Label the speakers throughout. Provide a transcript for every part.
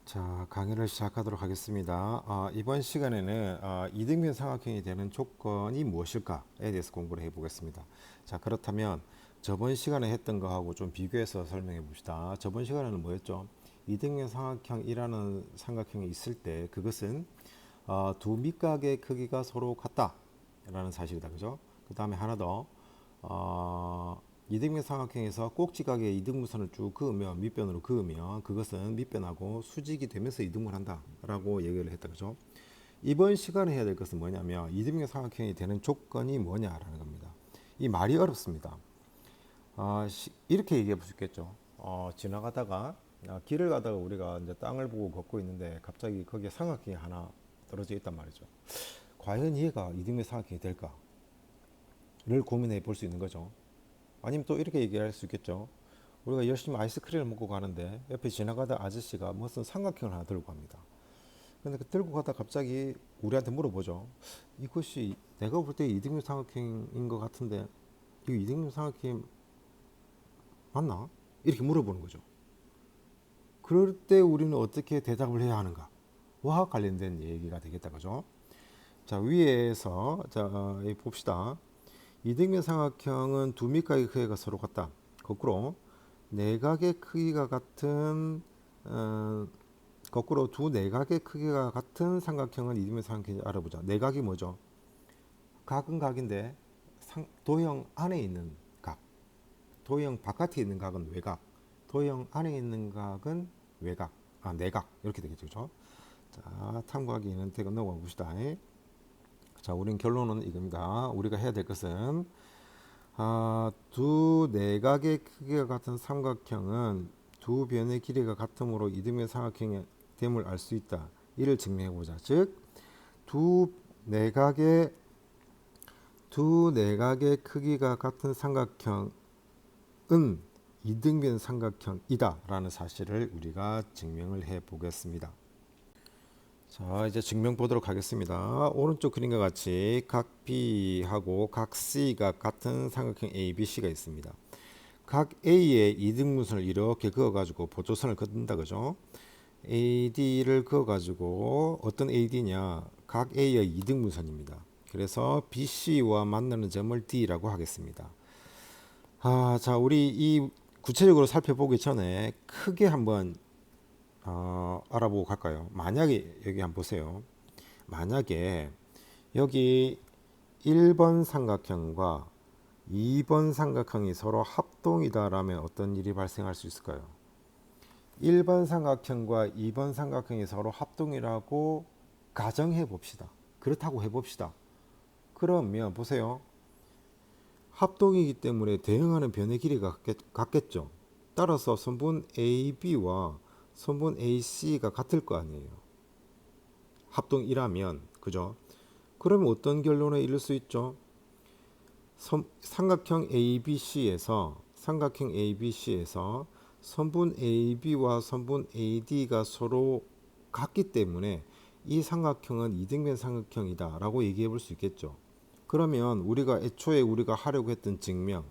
Speaker 1: 자, 강의를 시작하도록 하겠습니다. 이번 시간에는 이등변 삼각형이 되는 조건이 무엇일까에 대해서 공부를 해보겠습니다. 자, 그렇다면 저번 시간에 했던 거하고 좀 비교해서 설명해 봅시다. 저번 시간에는 뭐였죠? 이등변 삼각형이라는 삼각형이 있을 때 그것은 두 밑각의 크기가 서로 같다라는 사실이다. 그죠? 그 다음에 하나 더 이등변 삼각형에서 꼭지각에 이등분선을 쭉 그으면 밑변으로 그으면 그것은 밑변하고 수직이 되면서 이등분을 한다라고 얘기를 했다. 그죠? 이번 시간에 해야 될 것은 뭐냐면 이등변 삼각형이 되는 조건이 뭐냐라는 겁니다. 이 말이 어렵습니다. 이렇게 얘기해 볼 수 있겠죠. 지나가다가 길을 가다가 우리가 이제 땅을 보고 걷고 있는데 갑자기 거기에 삼각형이 하나 떨어져 있단 말이죠. 과연 얘가 이등변 삼각형이 될까를 고민해 볼 수 있는 거죠. 아니면 또 이렇게 얘기할 수 있겠죠. 우리가 열심히 아이스크림을 먹고 가는데 옆에 지나가다 아저씨가 무슨 삼각형을 하나 들고 갑니다. 근데 그 들고 가다 갑자기 우리한테 물어보죠. 이것이 내가 볼 때 이등변 삼각형인 것 같은데 이거 이등변 삼각형 맞나? 이렇게 물어보는 거죠. 그럴 때 우리는 어떻게 대답을 해야 하는가? 와 관련된 얘기가 되겠다. 그죠? 자, 위에서 봅시다. 이등변 삼각형은 두 밑각의 크기가 서로 같다. 거꾸로 내각의 크기가 같은 거꾸로 두 내각의 크기가 같은 삼각형은 이등변 삼각형인지 알아보자. 내각이 뭐죠? 각은 각인데 도형 안에 있는 각, 도형 바깥에 있는 각은 외각, 도형 안에 있는 각은 외각, 내각 이렇게 되겠죠. 그렇죠? 자, 탐구하기 있는 태그 넘어가 봅시다. 자, 우린 결론은 이겁니다. 우리가 해야 될 것은 두 내각의 크기가 같은 삼각형은 두 변의 길이가 같으므로 이등변 삼각형의 됨을 알 수 있다. 이를 증명해 보자. 즉, 두 내각의 크기가 같은 삼각형은 이등변 삼각형이다라는 사실을 우리가 증명을 해 보겠습니다. 자, 이제 증명 보도록 하겠습니다. 오른쪽 그림과 같이 각 B하고 각 C가 같은 삼각형 ABC가 있습니다. 각 A의 이등분선을 이렇게 그어가지고 보조선을 긋는다. 그죠? AD를 그어가지고 어떤 AD냐? 각 A의 이등분선입니다. 그래서 BC와 만나는 점을 D라고 하겠습니다. 자, 우리 이 구체적으로 살펴보기 전에 크게 한번 알아보고 갈까요? 만약에 여기 한번 보세요. 만약에 여기 1번 삼각형과 2번 삼각형이 서로 합동이다라면 어떤 일이 발생할 수 있을까요? 1번 삼각형과 2번 삼각형이 서로 합동이라고 가정해 봅시다. 그렇다고 해 봅시다. 그러면 보세요. 합동이기 때문에 대응하는 변의 길이가 같겠죠. 따라서 선분 AB와 선분 AC가 같을 거 아니에요. 합동이라면, 그죠? 그러면 어떤 결론에 이를 수 있죠? 삼각형 ABC에서 선분 AB와 선분 AD가 서로 같기 때문에 이 삼각형은 이등변 삼각형이다 라고 얘기해 볼 수 있겠죠. 그러면 우리가 애초에 우리가 하려고 했던 증명,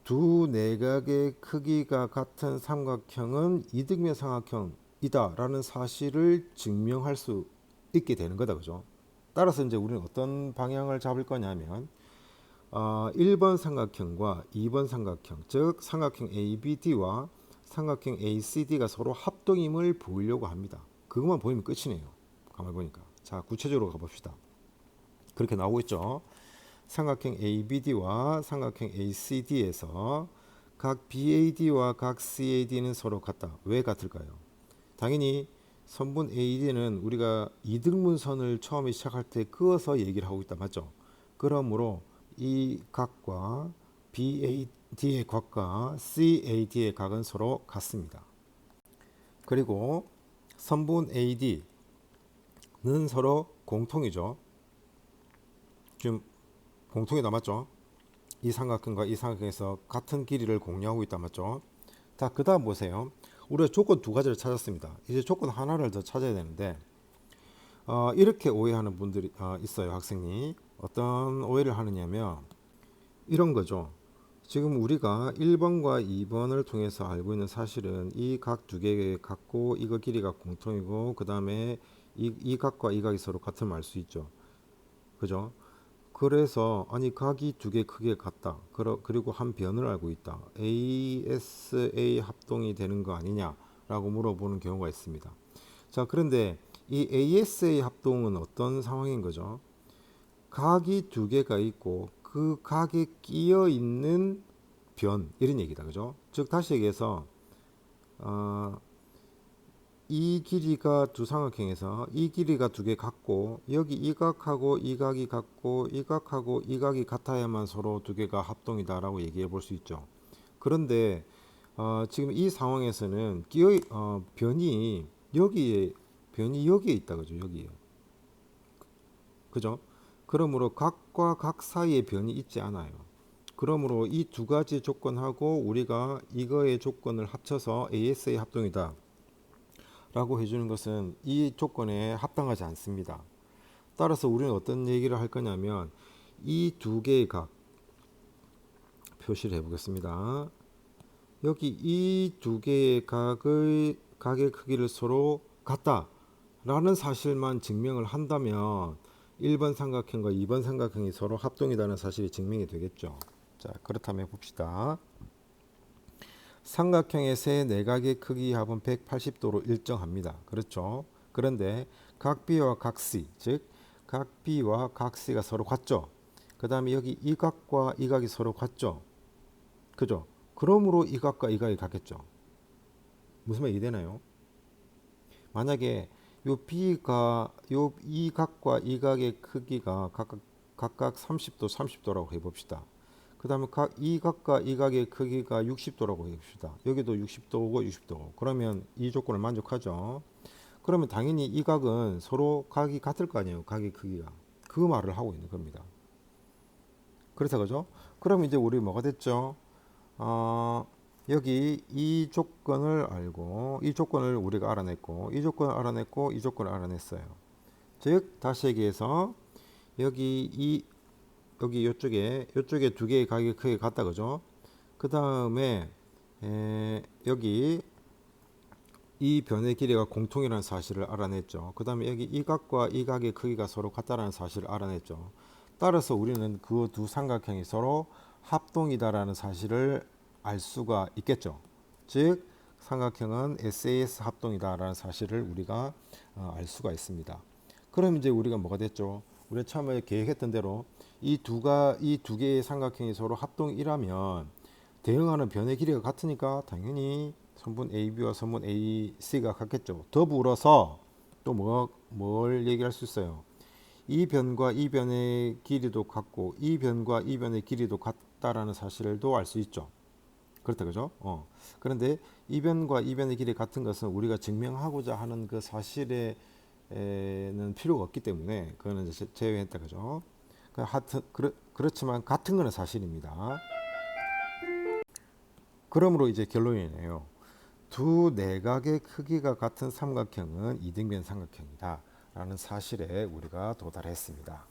Speaker 1: 두 내각의 크기가 같은 삼각형은 이등변 삼각형이다 라는 사실을 증명할 수 있게 되는 거다. 그죠? 따라서 이제 우리는 어떤 방향을 잡을 거냐면 1번 삼각형과 2번 삼각형, 즉 삼각형 ABD와 삼각형 ACD가 서로 합동임을 보이려고 합니다. 그것만 보이면 끝이네요. 가만히 보니까. 자, 구체적으로 가봅시다. 그렇게 나오고 있죠. 삼각형 ABD와 삼각형 ACD에서 각 BAD와 각 CAD는 서로 같다. 왜 같을까요? 당연히 선분 AD는 우리가 이등분선을 처음에 시작할 때 그어서 얘기를 하고 있다. 맞죠? 그러므로 이 각과 BAD의 각과 CAD의 각은 서로 같습니다. 그리고 선분 AD는 서로 공통이죠. 지금 공통이 남았죠. 이 삼각형과 이 삼각형에서 같은 길이를 공유하고 있다. 맞죠? 자, 그 다음 보세요. 우리가 조건 두 가지를 찾았습니다. 이제 조건 하나를 더 찾아야 되는데 이렇게 오해하는 분들이 있어요. 학생이 어떤 오해를 하느냐면 이런 거죠. 지금 우리가 1번과 2번을 통해서 알고 있는 사실은 이 각 두 개 같고 이거 길이가 공통이고 그 다음에 이 각과 이 각이 서로 같음을 알 수 있죠. 그죠? 그래서 아니 각이 두 개 크게 같다. 그리고 한 변을 알고 있다. ASA 합동이 되는 거 아니냐라고 물어보는 경우가 있습니다. 자, 그런데 이 ASA 합동은 어떤 상황인 거죠? 각이 두 개가 있고 그 각에 끼어 있는 변 이런 얘기다. 그죠? 즉 다시 얘기해서 어, 이 길이가 두 삼각형에서 이 길이가 두 개 같고 여기 이 각하고 이 각이 같고 이 각하고 이 각이 같아야만 서로 두 개가 합동이다라고 얘기해 볼 수 있죠. 그런데 지금 이 상황에서는 변이 여기에 있다 그죠? 여기에. 그죠? 그러므로 각과 각 사이에 변이 있지 않아요. 그러므로 이 두 가지 조건하고 우리가 이거의 조건을 합쳐서 ASA 합동이다 라고 해주는 것은 이 조건에 합당하지 않습니다. 따라서 우리는 어떤 얘기를 할 거냐면 이 두 개의 각 표시를 해보겠습니다. 여기 이 두 개의 각의 크기를 서로 같다 라는 사실만 증명을 한다면 1번 삼각형과 2번 삼각형이 서로 합동이라는 사실이 증명이 되겠죠. 자, 그렇다면 봅시다. 삼각형의 세 내각의 크기 합은 180도로 일정합니다. 그렇죠? 그런데 각 B와 각 C, 즉 각 B와 각 C가 서로 같죠? 그 다음에 여기 이 각과 이 각이 서로 같죠? 그죠? 그러므로 이 각과 이 각이 같겠죠? 무슨 말 이해되나요? 만약에 요 B가 이 각과 이 각의 크기가 각각 30도, 30도라고 해봅시다. 그 다음에 이 각과 이 각의 크기가 60도라고 해봅시다. 여기도 60도고 60도고. 그러면 이 조건을 만족하죠. 그러면 당연히 이 각은 서로 각이 같을 거 아니에요. 각의 크기가. 그 말을 하고 있는 겁니다. 그래서 그죠? 그럼 이제 우리 뭐가 됐죠? 여기 이 조건을 알고 이 조건을 우리가 알아냈고 이 조건을 알아냈고 이 조건을 알아냈어요. 즉 다시 얘기해서 여기 요쪽에 두 개의 각이 크게 같다 그죠? 그 다음에 여기 이 변의 길이가 공통이라는 사실을 알아냈죠. 그 다음에 여기 이 각과 이 각의 크기가 서로 같다라는 사실을 알아냈죠. 따라서 우리는 그 두 삼각형이 서로 합동이다라는 사실을 알 수가 있겠죠. 즉 삼각형은 SAS 합동이다라는 사실을 우리가 알 수가 있습니다. 그럼 이제 우리가 뭐가 됐죠? 우리가 처음에 계획했던 대로 이 두 개의 삼각형이 서로 합동이라면 대응하는 변의 길이가 같으니까 당연히 선분 AB와 선분 AC가 같겠죠. 더불어서 또 뭘 얘기할 수 있어요? 이 변과 이 변의 길이도 같고 이 변과 이 변의 길이도 같다라는 사실도 알 수 있죠. 그렇다 그죠? 그런데 이 변과 이 변의 길이 같은 것은 우리가 증명하고자 하는 그 사실에는 필요가 없기 때문에 그거는 이제 제외했다 그죠? 그렇지만 같은 거는 사실입니다. 그러므로 이제 결론이네요. 두 내각의 크기가 같은 삼각형은 이등변 삼각형이다 라는 사실에 우리가 도달했습니다.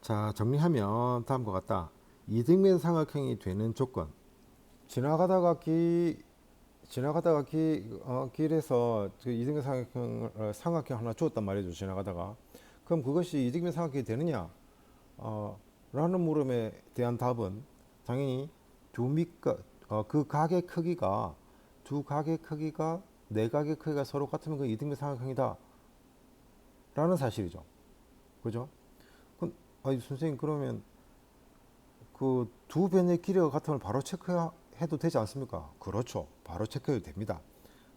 Speaker 1: 자, 정리하면 다음과 같다. 이등변 삼각형이 되는 조건. 지나가다가 길에서 그 이등변 삼각형 하나 주었단 말이죠. 지나가다가. 그럼 그것이 이등변 삼각형이 되느냐? 라는 물음에 대한 답은 당연히 그 각의 크기가 두 각의 크기가 네 각의 크기가 서로 같으면 그 이등변 삼각형이다 라는 사실이죠. 그죠? 아니 선생님 그러면 그 두 변의 길이가 같으면 바로 체크해도 되지 않습니까? 그렇죠. 바로 체크해도 됩니다.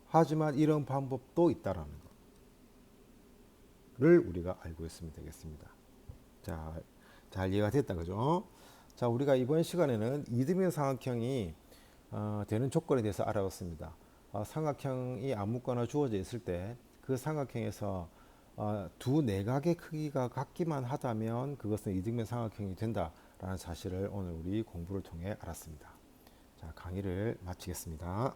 Speaker 1: 하지만 이런 방법도 있다라는 것을 우리가 알고 있으면 되겠습니다. 자, 잘 이해가 됐다 그죠? 자, 우리가 이번 시간에는 이등변 삼각형이 되는 조건에 대해서 알아봤습니다. 삼각형이 아무거나 주어져 있을 때 그 삼각형에서 두 내각의 크기가 같기만 하다면 그것은 이등변 삼각형이 된다라는 사실을 오늘 우리 공부를 통해 알았습니다. 자, 강의를 마치겠습니다.